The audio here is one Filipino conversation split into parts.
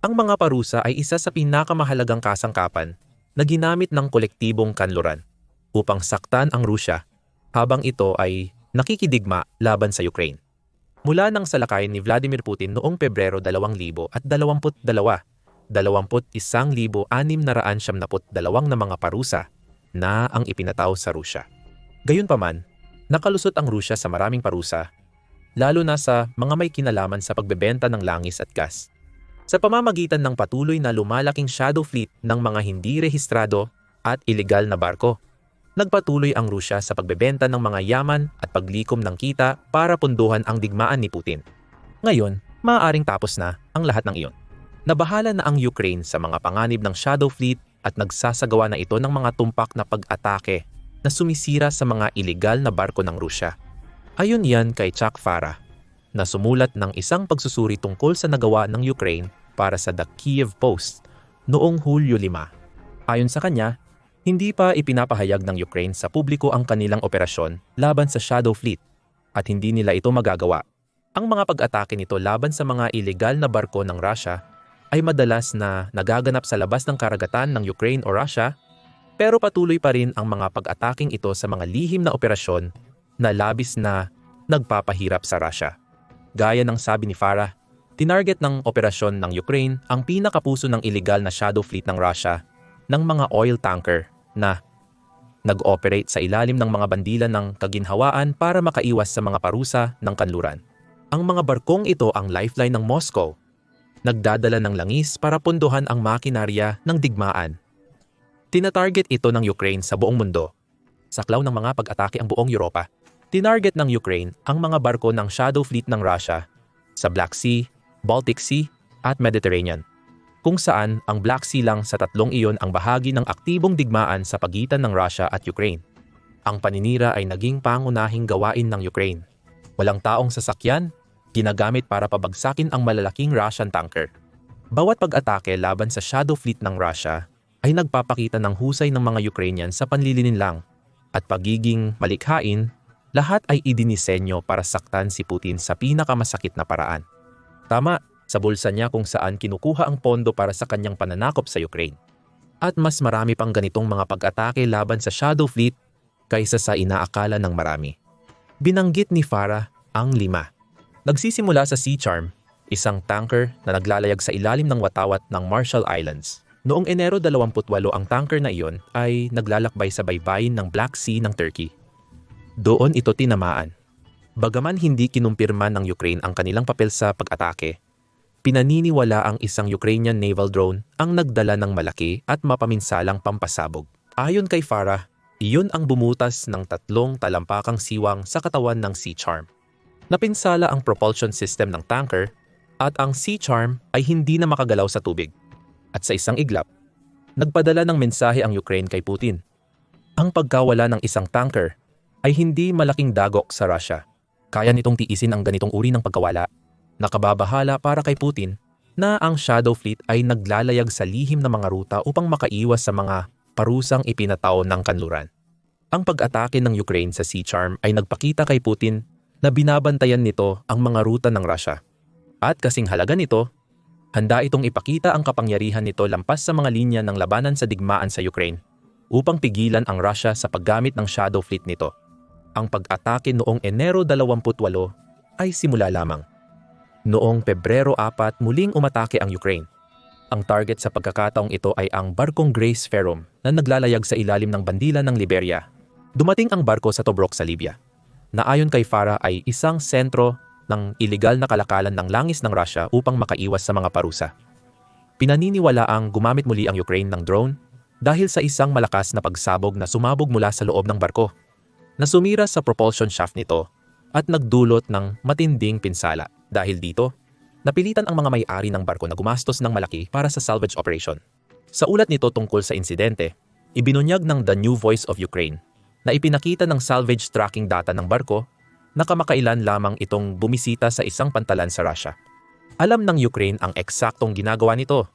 Ang mga parusa ay isa sa pinakamahalagang kasangkapan na ginamit ng kolektibong kanluran upang saktan ang Rusya habang ito ay nakikidigma laban sa Ukraine. Mula nang salakayin ni Vladimir Putin noong Pebrero 2022, 21,672 na mga parusa na ang ipinataw sa Rusya. Gayunpaman, nakalusot ang Rusya sa maraming parusa, lalo na sa mga may kinalaman sa pagbebenta ng langis at gas. Sa pamamagitan ng patuloy na lumalaking shadow fleet ng mga hindi rehistrado at ilegal na barko, nagpatuloy ang Rusya sa pagbebenta ng mga yaman at paglikom ng kita para punduhan ang digmaan ni Putin. Ngayon, maaaring tapos na ang lahat ng iyon. Nabahala na ang Ukraine sa mga panganib ng shadow fleet at nagsasagawa na ito ng mga tumpak na pag-atake na sumisira sa mga ilegal na barko ng Rusya. Ayon yan kay Chuck Farah, na sumulat ng isang pagsusuri tungkol sa nagawa ng Ukraine para sa The Kyiv Post noong Hulyo 5. Ayon sa kanya, hindi pa ipinapahayag ng Ukraine sa publiko ang kanilang operasyon laban sa Shadow Fleet at hindi nila ito magagawa. Ang mga pag-atake nito laban sa mga ilegal na barko ng Russia ay madalas na nagaganap sa labas ng karagatan ng Ukraine o Russia, pero patuloy pa rin ang mga pag-ataking ito sa mga lihim na operasyon na labis na nagpapahirap sa Russia. Gaya ng sabi ni Farah, tinarget ng operasyon ng Ukraine ang pinakapuso ng ilegal na shadow fleet ng Russia ng mga oil tanker na nag-operate sa ilalim ng mga bandila ng kaginhawaan para makaiwas sa mga parusa ng kanluran. Ang mga barkong ito ang lifeline ng Moscow, nagdadala ng langis para punduhan ang makinarya ng digmaan. Tinatarget ito ng Ukraine sa buong mundo. Saklaw ng mga pag-atake ang buong Europa. Tinarget ng Ukraine ang mga barko ng shadow fleet ng Russia sa Black Sea, Baltic Sea at Mediterranean, kung saan ang Black Sea lang sa tatlong iyon ang bahagi ng aktibong digmaan sa pagitan ng Russia at Ukraine. Ang paninira ay naging pangunahing gawain ng Ukraine. Walang taong sasakyan, ginagamit para pabagsakin ang malalaking Russian tanker. Bawat pag-atake laban sa shadow fleet ng Russia ay nagpapakita ng husay ng mga Ukrainian sa panlilinlang at pagiging malikhain. Lahat ay idinisenyo para saktan si Putin sa pinakamasakit na paraan. Tama, sa bulsa niya kung saan kinukuha ang pondo para sa kanyang pananakop sa Ukraine. At mas marami pang ganitong mga pag-atake laban sa Shadow Fleet kaysa sa inaakala ng marami. Binanggit ni Farah ang 5. Nagsisimula sa Sea Charm, isang tanker na naglalayag sa ilalim ng watawat ng Marshall Islands. Noong Enero 28 ang tanker na iyon ay naglalakbay sa baybayin ng Black Sea ng Turkey. Doon ito tinamaan. Bagaman hindi kinumpirma ng Ukraine ang kanilang papel sa pag-atake, pinaniniwala ang isang Ukrainian naval drone ang nagdala ng malaki at mapaminsalang pampasabog. Ayon kay Farah, iyon ang bumutas ng 3 talampakang siwang sa katawan ng Sea Charm. Napinsala ang propulsion system ng tanker at ang Sea Charm ay hindi na makagalaw sa tubig. At sa isang iglap, nagpadala ng mensahe ang Ukraine kay Putin. Ang pagkawala ng isang tanker ay hindi malaking dagok sa Russia. Kaya nitong tiisin ang ganitong uri ng pagkawala. Nakababahala para kay Putin na ang Shadow Fleet ay naglalayag sa lihim na mga ruta upang makaiwas sa mga parusang ipinatao ng kanluran. Ang pag-atake ng Ukraine sa Sea Charm ay nagpakita kay Putin na binabantayan nito ang mga ruta ng Russia. At kasing halaga nito, handa itong ipakita ang kapangyarihan nito lampas sa mga linya ng labanan sa digmaan sa Ukraine upang pigilan ang Russia sa paggamit ng Shadow Fleet nito. Ang pag-atake noong Enero 28 ay simula lamang. Noong Pebrero 4 muling umatake ang Ukraine. Ang target sa pagkakataong ito ay ang barkong Grace Ferrum na naglalayag sa ilalim ng bandila ng Liberia. Dumating ang barko sa Tobruk sa Libya, na ayon kay Farah ay isang sentro ng ilegal na kalakalan ng langis ng Russia upang makaiwas sa mga parusa. Pinaniniwala ang gumamit muli ang Ukraine ng drone dahil sa isang malakas na pagsabog na sumabog mula sa loob ng barko, na sumira sa propulsion shaft nito at nagdulot ng matinding pinsala. Dahil dito, napilitan ang mga may-ari ng barko na gumastos ng malaki para sa salvage operation. Sa ulat nito tungkol sa insidente, ibinunyag ng The New Voice of Ukraine na ipinakita ng salvage tracking data ng barko na kamakailan lamang itong bumisita sa isang pantalan sa Russia. Alam ng Ukraine ang eksaktong ginagawa nito,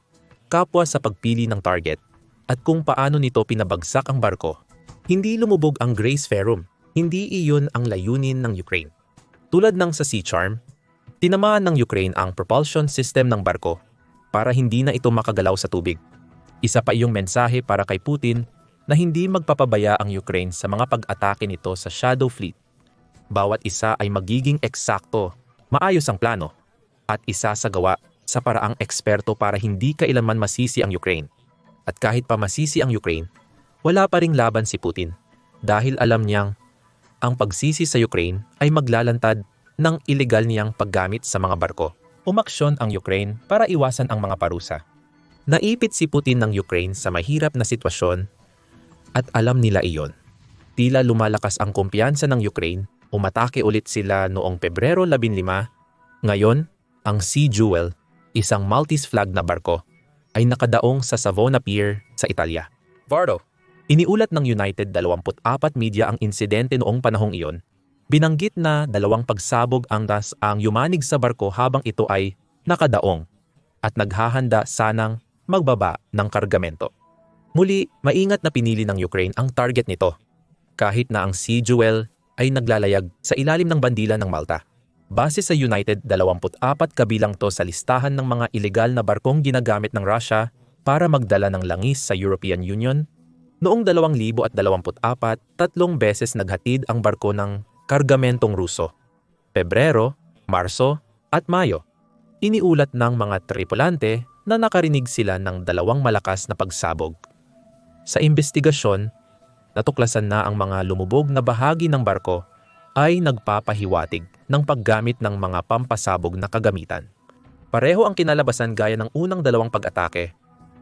kapwa sa pagpili ng target, at kung paano nito pinabagsak ang barko. Hindi lumubog ang Grace Ferrum. Hindi iyon ang layunin ng Ukraine. Tulad ng sa Sea Charm, tinamaan ng Ukraine ang propulsion system ng barko para hindi na ito makagalaw sa tubig. Isa pa iyong mensahe para kay Putin na hindi magpapabaya ang Ukraine sa mga pag-atake nito sa Shadow Fleet. Bawat isa ay magiging eksakto, maayos ang plano, at isasagawa sa paraang eksperto para hindi kailanman masisi ang Ukraine. At kahit pa masisi ang Ukraine, wala pa ring laban si Putin dahil alam niyang ang pagsisi sa Ukraine ay maglalantad ng ilegal niyang paggamit sa mga barko. Umaksyon ang Ukraine para iwasan ang mga parusa. Naipit si Putin ng Ukraine sa mahirap na sitwasyon at alam nila iyon. Tila lumalakas ang kumpiyansa ng Ukraine, umatake ulit sila noong Pebrero 15. Ngayon, ang Sea Jewel, isang Maltese flag na barko, ay nakadaong sa Savona Pier sa Italia. Vardo, iniulat ng United 24 Media ang insidente noong panahong iyon. Binanggit na 2 pagsabog ang yumanig sa barko habang ito ay nakadaong at naghahanda sanang magbaba ng kargamento. Muli, maingat na pinili ng Ukraine ang target nito, kahit na ang Sea Jewel ay naglalayag sa ilalim ng bandila ng Malta. Base sa United, 24 kabilang to sa listahan ng mga ilegal na barkong ginagamit ng Russia para magdala ng langis sa European Union. Noong 2024, 3 beses naghatid ang barko ng kargamentong Ruso. Pebrero, Marso at Mayo. Iniulat ng mga tripulante na nakarinig sila ng 2 malakas na pagsabog. Sa imbestigasyon, natuklasan na ang mga lumubog na bahagi ng barko ay nagpapahiwatig ng paggamit ng mga pampasabog na kagamitan. Pareho ang kinalabasan gaya ng unang 2 pag-atake.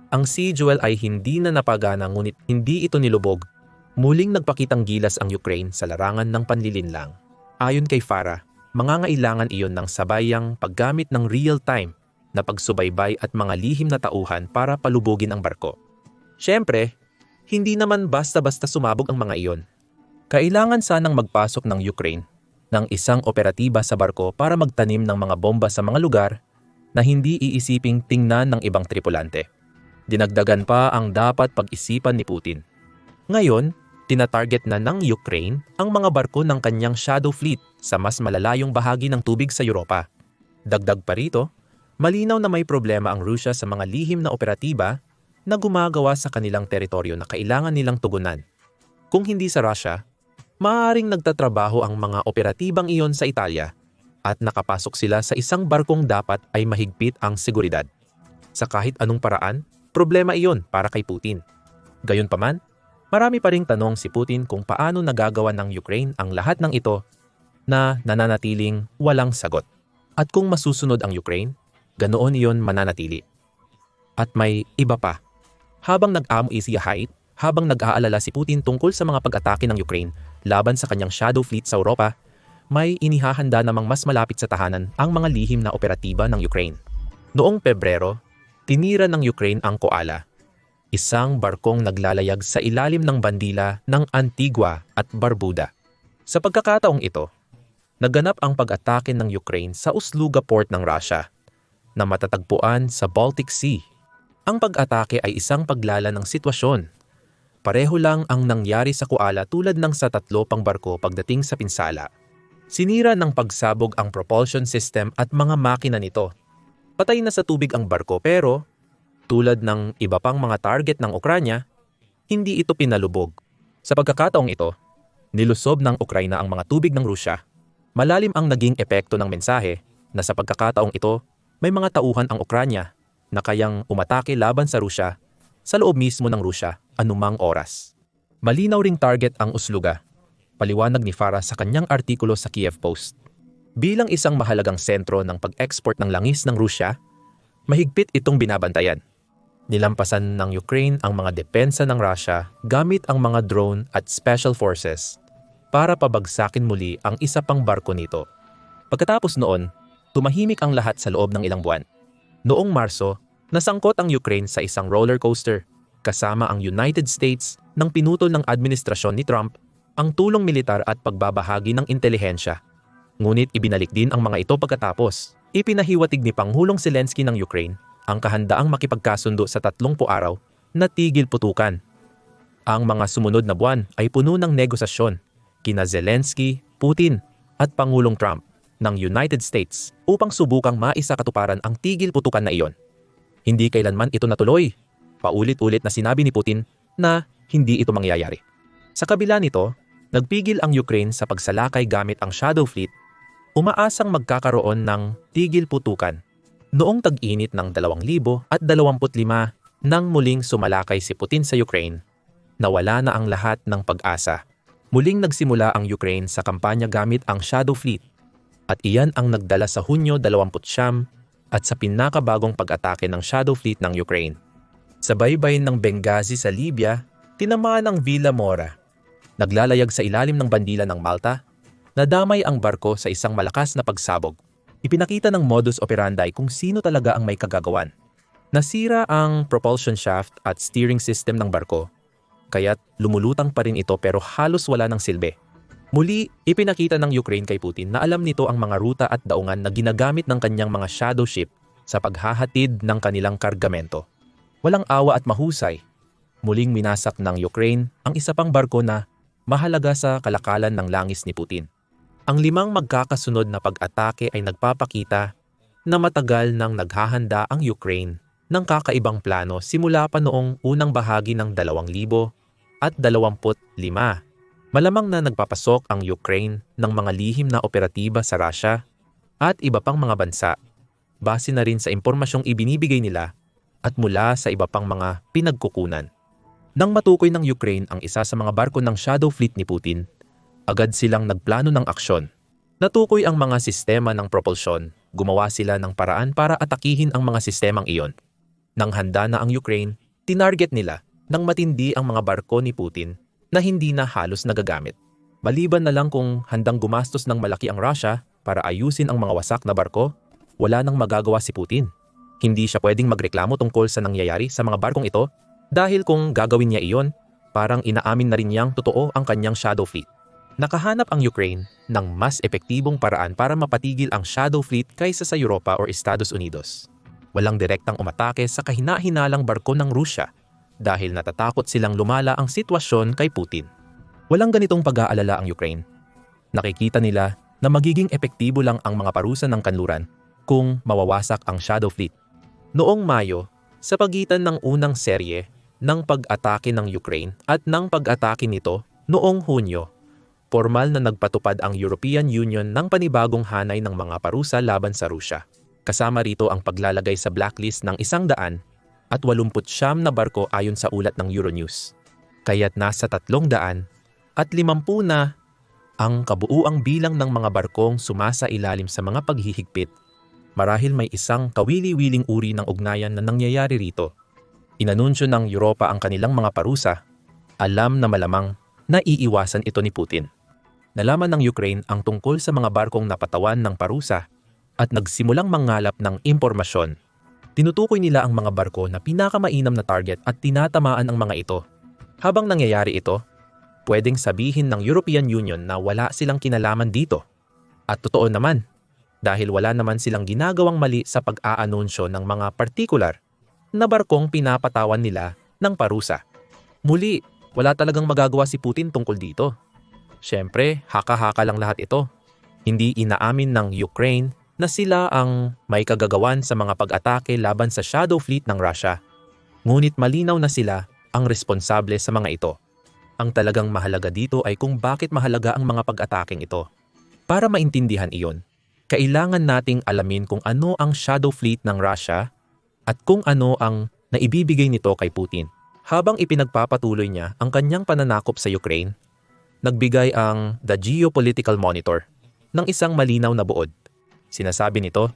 Ang Sea Jewel ay hindi na napagana ngunit hindi ito nilubog. Muling nagpakitang gilas ang Ukraine sa larangan ng panlilinlang. Ayon kay Farah, mangangailangan iyon ng sabayang paggamit ng real-time na pagsubaybay at mga lihim na tauhan para palubugin ang barko. Siyempre, hindi naman basta-basta sumabog ang mga iyon. Kailangan sanang magpasok ng Ukraine ng isang operatiba sa barko para magtanim ng mga bomba sa mga lugar na hindi iisiping tingnan ng ibang tripulante. Dinagdagan pa ang dapat pag-isipan ni Putin. Ngayon, tinatarget na ng Ukraine ang mga barko ng kanyang Shadow Fleet sa mas malalayong bahagi ng tubig sa Europa. Dagdag pa rito, malinaw na may problema ang Russia sa mga lihim na operatiba na gumagawa sa kanilang teritoryo na kailangan nilang tugunan. Kung hindi sa Russia, maaaring nagtatrabaho ang mga operatibang iyon sa Italia at nakapasok sila sa isang barkong dapat ay mahigpit ang seguridad. Sa kahit anong paraan, problema iyon para kay Putin. Gayunpaman, marami pa ring tanong si Putin kung paano nagagawa ng Ukraine ang lahat ng ito na nananatiling walang sagot. At kung masusunod ang Ukraine, ganoon iyon mananatili. At may iba pa. Habang habang nag-aalala si Putin tungkol sa mga pag-atake ng Ukraine laban sa kanyang Shadow Fleet sa Europa, may inihahanda namang mas malapit sa tahanan ang mga lihim na operatiba ng Ukraine. Noong Pebrero, tinira ng Ukraine ang Koala, isang barkong naglalayag sa ilalim ng bandila ng Antigua at Barbuda. Sa pagkakataong ito, naganap ang pag-atake ng Ukraine sa Ust-Luga port ng Russia na matatagpuan sa Baltic Sea. Ang pag-atake ay isang paglala ng sitwasyon. Pareho lang ang nangyari sa Koala tulad ng sa 3 pang barko pagdating sa pinsala. Sinira ng pagsabog ang propulsion system at mga makina nito. Patay na sa tubig ang barko pero tulad ng iba pang mga target ng Ukranya, hindi ito pinalubog. Sa pagkakataong ito, nilusob ng Ukraina ang mga tubig ng Rusya. Malalim ang naging epekto ng mensahe na sa pagkakataong ito, may mga tauhan ang Ukranya na kayang umatake laban sa Rusya sa loob mismo ng Rusya anumang oras. Malinaw ring target ang Ust-Luga, paliwanag ni Farah sa kanyang artikulo sa Kiev Post. Bilang isang mahalagang sentro ng pag-export ng langis ng Rusya, mahigpit itong binabantayan. Nilampasan ng Ukraine ang mga depensa ng Russia gamit ang mga drone at special forces para pabagsakin muli ang isa pang barko nito. Pagkatapos noon, tumahimik ang lahat sa loob ng ilang buwan. Noong Marso, nasangkot ang Ukraine sa isang roller coaster kasama ang United States nang pinutol ng administrasyon ni Trump ang tulong militar at pagbabahagi ng intelihensya. Ngunit ibinalik din ang mga ito pagkatapos. Ipinahiwatig ni Pangulong Zelensky ng Ukraine ang kahandaang makipagkasundo sa 30 araw na tigil putukan. Ang mga sumunod na buwan ay puno ng negosasyon kina Zelensky, Putin at Pangulong Trump ng United States upang subukang maisakatuparan ang tigil putukan na iyon. Hindi kailanman ito natuloy. Paulit-ulit na sinabi ni Putin na hindi ito mangyayari. Sa kabila nito, nagpigil ang Ukraine sa pagsalakay gamit ang Shadow Fleet, umaasang magkakaroon ng tigil putukan. Noong tag-init ng 2025 nang muling sumalakay si Putin sa Ukraine, nawala na ang lahat ng pag-asa. Muling nagsimula ang Ukraine sa kampanya gamit ang Shadow Fleet at iyan ang nagdala sa Hunyo 29 at sa pinakabagong pag-atake ng Shadow Fleet ng Ukraine. Sa baybayin ng Benghazi sa Libya, tinamaan ang Villa Mora. Naglalayag sa ilalim ng bandila ng Malta, nadamay ang barko sa isang malakas na pagsabog. Ipinakita ng modus operandi kung sino talaga ang may kagagawan. Nasira ang propulsion shaft at steering system ng barko, kaya't lumulutang pa rin ito pero halos wala ng silbi. Muli, ipinakita ng Ukraine kay Putin na alam nito ang mga ruta at daungan na ginagamit ng kanyang mga shadow ship sa paghahatid ng kanilang kargamento. Walang awa at mahusay. Muling minasak ng Ukraine ang isa pang barko na mahalaga sa kalakalan ng langis ni Putin. Ang 5 magkakasunod na pag-atake ay nagpapakita na matagal nang naghahanda ang Ukraine ng kakaibang plano simula pa noong unang bahagi ng 2025. Malamang na nagpapasok ang Ukraine ng mga lihim na operatiba sa Russia at iba pang mga bansa, base na rin sa impormasyong ibinibigay nila at mula sa iba pang mga pinagkukunan. Nang matukoy ng Ukraine ang isa sa mga barko ng Shadow Fleet ni Putin, agad silang nagplano ng aksyon. Natukoy ang mga sistema ng propulsion, gumawa sila ng paraan para atakihin ang mga sistemang iyon. Nang handa na ang Ukraine, tinarget nila ng matindi ang mga barko ni Putin na hindi na halos nagagamit. Maliban na lang kung handang gumastos ng malaki ang Russia para ayusin ang mga wasak na barko, wala nang magagawa si Putin. Hindi siya pwedeng magreklamo tungkol sa nangyayari sa mga barkong ito dahil kung gagawin niya iyon, parang inaamin na rin niyang totoo ang kanyang Shadow Fleet. Nakahanap ang Ukraine ng mas epektibong paraan para mapatigil ang Shadow Fleet kaysa sa Europa o Estados Unidos. Walang direktang umatake sa kahina-hinalang barko ng Rusya dahil natatakot silang lumala ang sitwasyon kay Putin. Walang ganitong pag-aalala ang Ukraine. Nakikita nila na magiging epektibo lang ang mga parusa ng kanluran kung mawawasak ang Shadow Fleet. Noong Mayo, sa pagitan ng unang serye ng pag-atake ng Ukraine at ng pag-atake nito noong Hunyo, formal na nagpatupad ang European Union ng panibagong hanay ng mga parusa laban sa Rusya. Kasama rito ang paglalagay sa blacklist ng 189 na barko ayon sa ulat ng Euronews. Kaya't nasa 350 na ang kabuuang bilang ng mga barkong sumasailalim sa mga paghihigpit. Marahil may isang kawili-wiling uri ng ugnayan na nangyayari rito. Inanunsyo ng Europa ang kanilang mga parusa. Alam na malamang na iiwasan ito ni Putin. Nalaman ng Ukraine ang tungkol sa mga barkong napatawan ng parusa at nagsimulang mangalap ng impormasyon. Tinutukoy nila ang mga barko na pinakamainam na target at tinatamaan ang mga ito. Habang nangyayari ito, pwedeng sabihin ng European Union na wala silang kinalaman dito. At totoo naman, dahil wala naman silang ginagawang mali sa pag-aanunsyo ng mga partikular na barkong pinapatawan nila ng parusa. Muli, wala talagang magagawa si Putin tungkol dito. Siyempre, haka-haka lang lahat ito. Hindi inaamin ng Ukraine na sila ang may kagagawan sa mga pag-atake laban sa Shadow Fleet ng Russia. Ngunit malinaw na sila ang responsable sa mga ito. Ang talagang mahalaga dito ay kung bakit mahalaga ang mga pag-ataking ito. Para maintindihan iyon, kailangan nating alamin kung ano ang Shadow Fleet ng Russia at kung ano ang naibibigay nito kay Putin. Habang ipinagpapatuloy niya ang kanyang pananakop sa Ukraine, nagbigay ang The Geopolitical Monitor ng isang malinaw na buod. Sinasabi nito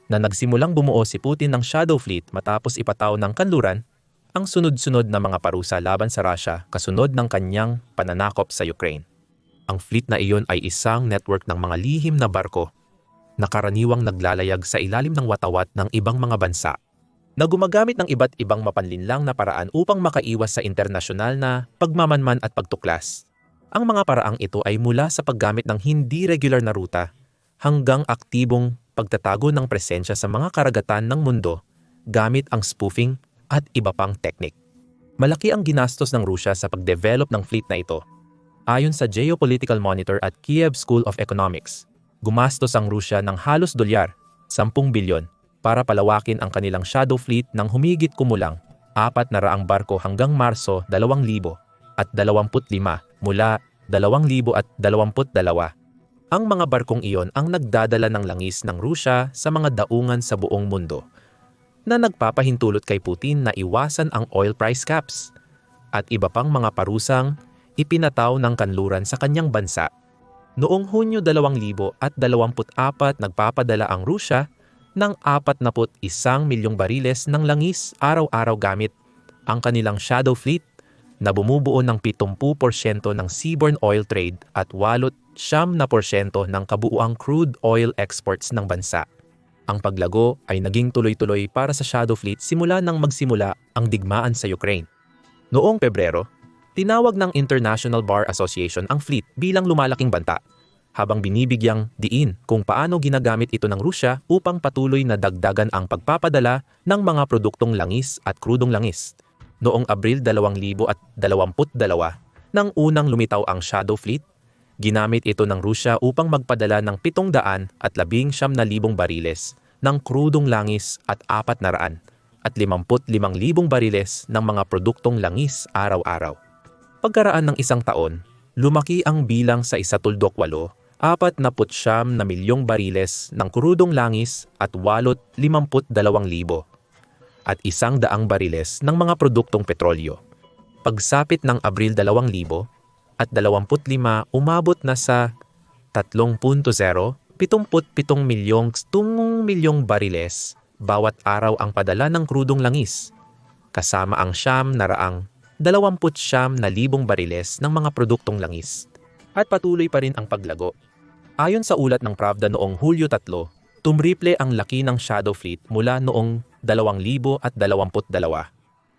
na nagsimulang bumuo si Putin ng Shadow Fleet matapos ipataw ng kanluran ang sunod-sunod na mga parusa laban sa Russia kasunod ng kanyang pananakop sa Ukraine. Ang fleet na iyon ay isang network ng mga lihim na barko na karaniwang naglalayag sa ilalim ng watawat ng ibang mga bansa na gumagamit ng iba't ibang mapanlinlang na paraan upang makaiwas sa internasyonal na pagmamanman at pagtuklas. Ang mga paraang ito ay mula sa paggamit ng hindi regular na ruta hanggang aktibong pagtatago ng presensya sa mga karagatan ng mundo gamit ang spoofing at iba pang teknik. Malaki ang ginastos ng Rusya sa pagdevelop ng fleet na ito. Ayon sa Geopolitical Monitor at Kiev School of Economics, gumastos ang Rusya ng halos $10 bilyon para palawakin ang kanilang shadow fleet ng humigit kumulang 400 barko hanggang Marso 2025 mula 2022. Ang mga barkong iyon ang nagdadala ng langis ng Rusya sa mga daungan sa buong mundo na nagpapahintulot kay Putin na iwasan ang oil price caps at iba pang mga parusang ipinataw ng kanluran sa kanyang bansa. Noong Hunyo 2024 nagpapadala ang Rusya ng 41 milyong bariles ng langis araw-araw gamit ang kanilang shadow fleet na bumubuo ng 70% ng seaborne oil trade at 89% ng kabuuang crude oil exports ng bansa. Ang paglago ay naging tuloy-tuloy para sa shadow fleet simula nang magsimula ang digmaan sa Ukraine. Noong Pebrero, tinawag ng International Bar Association ang fleet bilang lumalaking banta, habang binibigyang diin kung paano ginagamit ito ng Rusya upang patuloy na dagdagan ang pagpapadala ng mga produktong langis at krudong langis. Noong Abril 2022, nang unang lumitaw ang shadow fleet, ginamit ito ng Rusya upang magpadala ng 719,000 bariles ng krudong langis at 455,000 bariles ng mga produktong langis araw-araw. Pagkaraan ng isang taon, lumaki ang bilang sa 1.8 49 milyong bariles ng krudong langis at 52,000 at 100 bariles ng mga produktong petrolyo. Pagsapit ng Abril 2025, umabot na sa 3.077 milyong bariles bawat araw ang padala ng krudong langis, kasama ang 29,000 bariles ng mga produktong langis. At patuloy pa rin ang paglago. Ayon sa ulat ng Pravda noong Hulyo 3, tumriple ang laki ng shadow fleet mula noong 2022.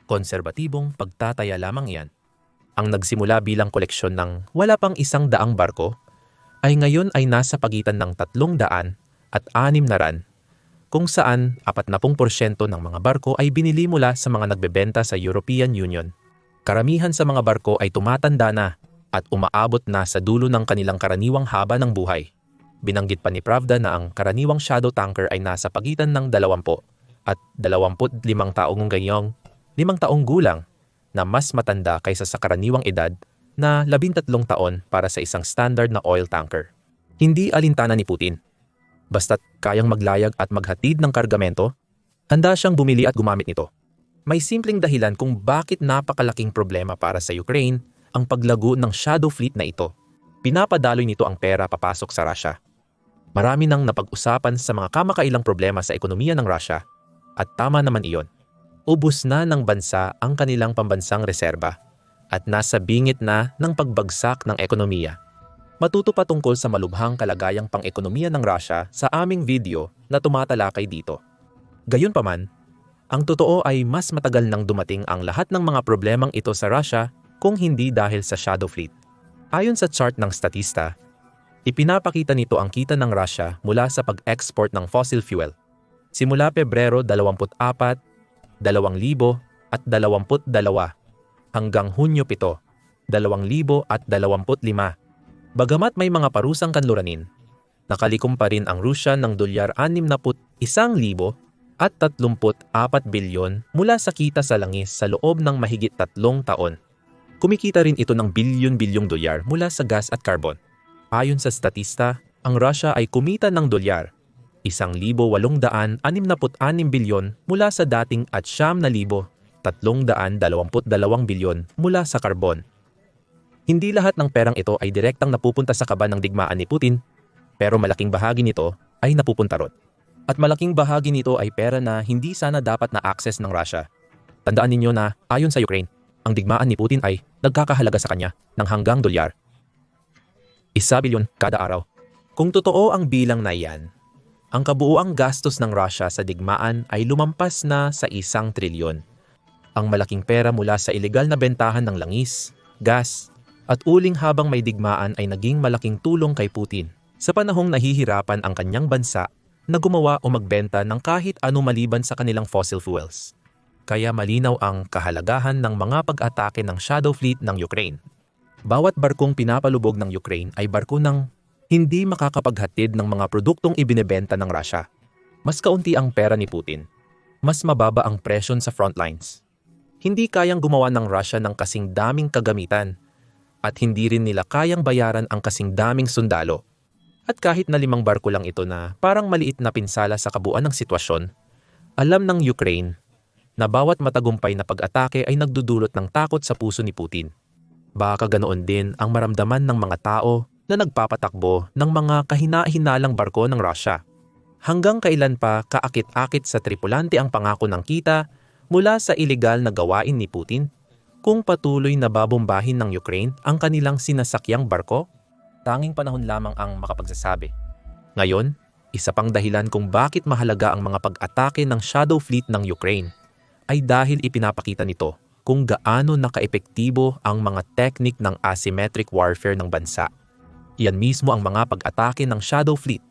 Konserbatibong pagtataya lamang iyan. Ang nagsimula bilang koleksyon ng wala pang 100 barko, ay ngayon ay nasa pagitan ng 300 at 600, kung saan 40% ng mga barko ay binili mula sa mga nagbebenta sa European Union. Karamihan sa mga barko ay tumatanda na at umaabot na sa dulo ng kanilang karaniwang haba ng buhay. Binanggit pa ni Pravda na ang karaniwang shadow tanker ay nasa pagitan ng 20 at 25 taong ganyong 5 taong gulang na mas matanda kaysa sa karaniwang edad na 13 taon para sa isang standard na oil tanker. Hindi alintana ni Putin. Basta't kayang maglayag at maghatid ng kargamento, handa siyang bumili at gumamit nito. May simpleng dahilan kung bakit napakalaking problema para sa Ukraine ang paglago ng shadow fleet na ito. Pinapadaloy nito ang pera papasok sa Russia. Marami nang napag-usapan sa mga kamakailang problema sa ekonomiya ng Russia at tama naman iyon. Ubus na ng bansa ang kanilang pambansang reserba at nasa bingit na ng pagbagsak ng ekonomiya. Matuto pa tungkol sa malubhang kalagayang pang-ekonomiya ng Russia sa aming video na tumatalakay dito. Gayunpaman, ang totoo ay mas matagal nang dumating ang lahat ng mga problemang ito sa Russia kung hindi dahil sa shadow fleet. Ayon sa chart ng Statista, ipinapakita nito ang kita ng Russia mula sa pag-export ng fossil fuel. Simula Pebrero 24, 2022 hanggang Hunyo 7, 2025. Bagamat may mga parusang kanluranin, nakalikom pa rin ang Rusya ng $61,000 at 34 bilyon mula sa kita sa langis sa loob ng mahigit 3 taon. Kumikita rin ito ng bilyon-bilyong dolyar mula sa gas at carbon. Ayon sa Statista, ang Russia ay kumita ng dolyar, 1,866 bilyon mula sa dating at 9,322 bilyon mula sa carbon. Hindi lahat ng perang ito ay direktang napupunta sa kaban ng digmaan ni Putin, pero malaking bahagi nito ay napupunta ron. At malaking bahagi nito ay pera na hindi sana dapat na access ng Russia. Tandaan ninyo na ayon sa Ukraine, ang digmaan ni Putin ay nagkakahalaga sa kanya ng hanggang dolyar 1 bilyon kada araw. Kung totoo ang bilang na iyan, ang kabuuang gastos ng Russia sa digmaan ay lumampas na sa 1 trilyon. Ang malaking pera mula sa ilegal na bentahan ng langis, gas, at uling habang may digmaan ay naging malaking tulong kay Putin sa panahong nahihirapan ang kanyang bansa na gumawa o magbenta ng kahit ano maliban sa kanilang fossil fuels. Kaya malinaw ang kahalagahan ng mga pag-atake ng shadow fleet ng Ukraine. Bawat barkong pinapalubog ng Ukraine ay barko ng hindi makakapaghatid ng mga produktong ibinebenta ng Russia. Mas kaunti ang pera ni Putin. Mas mababa ang presyon sa frontlines. Hindi kayang gumawa ng Russia ng kasing daming kagamitan at hindi rin nila kayang bayaran ang kasing daming sundalo. At kahit na 5 barko lang ito na parang maliit na pinsala sa kabuuan ng sitwasyon, alam ng Ukraine na bawat matagumpay na pag-atake ay nagdudulot ng takot sa puso ni Putin. Baka ganoon din ang maramdaman ng mga tao na nagpapatakbo ng mga kahina-hinalang barko ng Russia. Hanggang kailan pa kaakit-akit sa tripulante ang pangako ng kita mula sa ilegal na gawain ni Putin? Kung patuloy na babombahin ng Ukraine ang kanilang sinasakyang barko, tanging panahon lamang ang makapagsasabi. Ngayon, isa pang dahilan kung bakit mahalaga ang mga pag-atake ng Shadow Fleet ng Ukraine ay dahil ipinapakita nito kung gaano nakaepektibo ang mga teknik ng asymmetric warfare ng bansa. Iyan mismo ang mga pag-atake ng Shadow Fleet,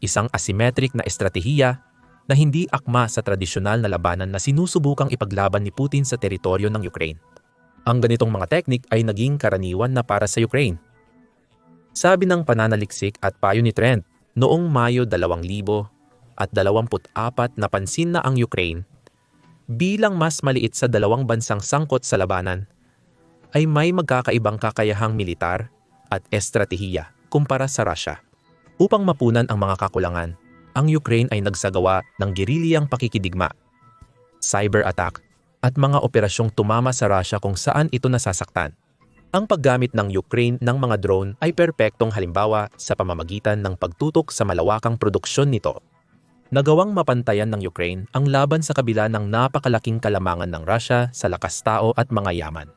isang asymmetric na estratehiya na hindi akma sa tradisyonal na labanan na sinusubukang ipaglaban ni Putin sa teritoryo ng Ukraine. Ang ganitong mga teknik ay naging karaniwan na para sa Ukraine. Sabi ng pananaliksik at payo ni Trent, noong Mayo 2024 napansin na ang Ukraine bilang mas maliit sa dalawang bansang sangkot sa labanan ay may magkakaibang kakayahang militar at estratehiya kumpara sa Russia. Upang mapunan ang mga kakulangan, ang Ukraine ay nagsagawa ng gerilyang pakikidigma, cyber attack, at mga operasyong tumama sa Russia kung saan ito nasasaktan. Ang paggamit ng Ukraine ng mga drone ay perpektong halimbawa sa pamamagitan ng pagtutok sa malawakang produksyon nito. Nagawang mapantayan ng Ukraine ang laban sa kabila ng napakalaking kalamangan ng Russia sa lakas tao at mga yaman.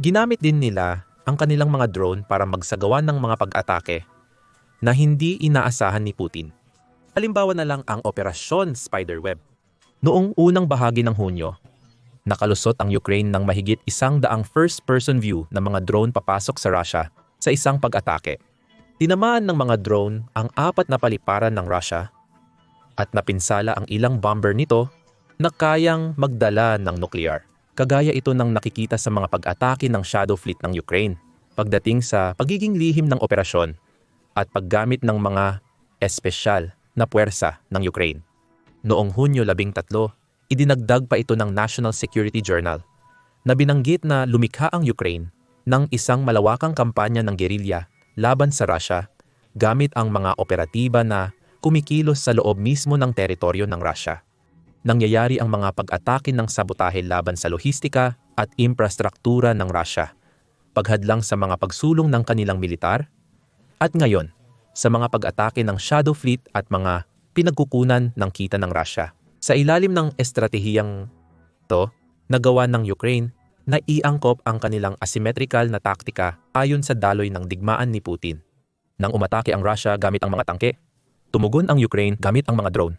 Ginamit din nila ang kanilang mga drone para magsagawa ng mga pag-atake na hindi inaasahan ni Putin. Halimbawa na lang ang Operasyon Spiderweb. Noong unang bahagi ng Hunyo, nakalusot ang Ukraine ng mahigit 100 first-person view ng mga drone papasok sa Russia sa isang pag-atake. Tinamaan ng mga drone ang 4 na paliparan ng Russia at napinsala ang ilang bomber nito na kayang magdala ng nuclear. Kagaya ito ng nakikita sa mga pag-atake ng Shadow Fleet ng Ukraine pagdating sa pagiging lihim ng operasyon at paggamit ng mga espesyal na puwersa ng Ukraine. Noong Hunyo 13, idinagdag pa ito ng National Security Journal na binanggit na lumikha ang Ukraine ng isang malawakang kampanya ng gerilya laban sa Russia gamit ang mga operatiba na kumikilos sa loob mismo ng teritoryo ng Russia. Nangyayari ang mga pag-atake ng sabotahe laban sa lohistika at infrastruktura ng Russia, paghadlang sa mga pagsulong ng kanilang militar, at ngayon, sa mga pag-atake ng Shadow Fleet at mga pinagkukunan ng kita ng Russia. Sa ilalim ng estratehiyang to, nagawa ng Ukraine na iangkop ang kanilang asymmetrical na taktika ayon sa daloy ng digmaan ni Putin. Nang umatake ang Russia gamit ang mga tangke, tumugon ang Ukraine gamit ang mga drone.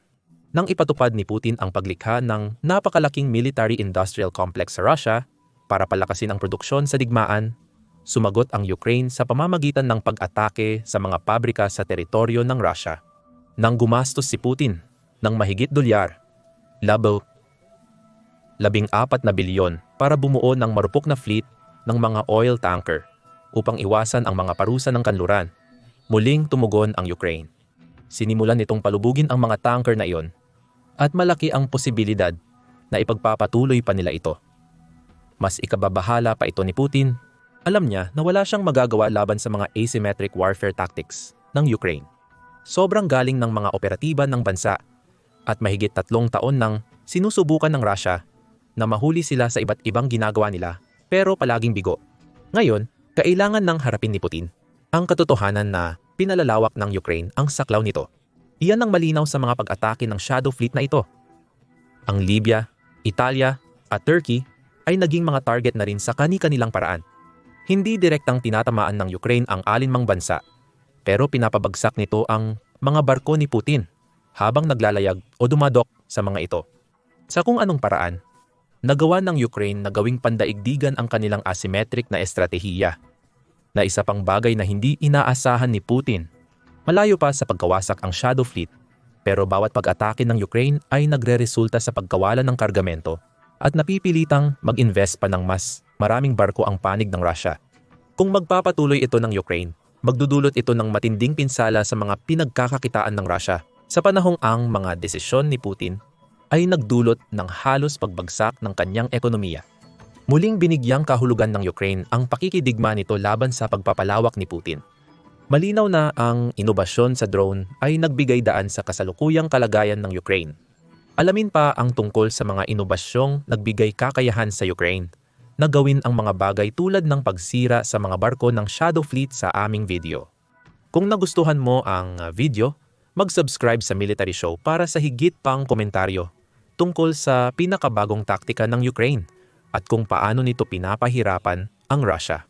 Nang ipatupad ni Putin ang paglikha ng napakalaking military-industrial complex sa Russia para palakasin ang produksyon sa digmaan, sumagot ang Ukraine sa pamamagitan ng pag-atake sa mga pabrika sa teritoryo ng Russia. Nang gumastos si Putin ng mahigit $14 na bilyon para bumuo ng marupok na fleet ng mga oil tanker upang iwasan ang mga parusa ng kanluran, muling tumugon ang Ukraine. Sinimulan nitong palubugin ang mga tanker na iyon at malaki ang posibilidad na ipagpapatuloy pa nila ito. Mas ikababahala pa ito ni Putin. Alam niya na wala siyang magagawa laban sa mga asymmetric warfare tactics ng Ukraine. Sobrang galing ng mga operatiba ng bansa at mahigit 3 taon nang sinusubukan ng Russia na mahuli sila sa iba't ibang ginagawa nila pero palaging bigo. Ngayon, kailangan nang harapin ni Putin ang katotohanan na pinalalawak ng Ukraine ang saklaw nito. Iyan ang malinaw sa mga pag-atake ng Shadow Fleet na ito. Ang Libya, Italia at Turkey ay naging mga target na rin sa kani-kanilang paraan. Hindi direktang tinatamaan ng Ukraine ang alinmang bansa, pero pinapabagsak nito ang mga barko ni Putin habang naglalayag o dumadok sa mga ito. Sa kung anong paraan, nagawa ng Ukraine na gawing pandaigdigan ang kanilang asymmetric na estratehiya, na isa pang bagay na hindi inaasahan ni Putin. Malayo pa sa pagkawasak ang Shadow Fleet, pero bawat pag-atake ng Ukraine ay nagre-resulta sa pagkawalan ng kargamento at napipilitang mag-invest pa ng mas maraming barko ang panig ng Russia. Kung magpapatuloy ito ng Ukraine, magdudulot ito ng matinding pinsala sa mga pinagkakakitaan ng Russia Sa panahong ang mga desisyon ni Putin ay nagdulot ng halos pagbagsak ng kanyang ekonomiya. Muling binigyang kahulugan ng Ukraine ang pakikidigma nito laban sa pagpapalawak ni Putin. Malinaw na ang inobasyon sa drone ay nagbigay daan sa kasalukuyang kalagayan ng Ukraine. Alamin pa ang tungkol sa mga inobasyong nagbigay kakayahan sa Ukraine na gawin ang mga bagay tulad ng pagsira sa mga barko ng Shadow Fleet sa aming video. Kung nagustuhan mo ang video, mag-subscribe sa Military Show para sa higit pang komentaryo tungkol sa pinakabagong taktika ng Ukraine at kung paano nito pinapahirapan ang Russia.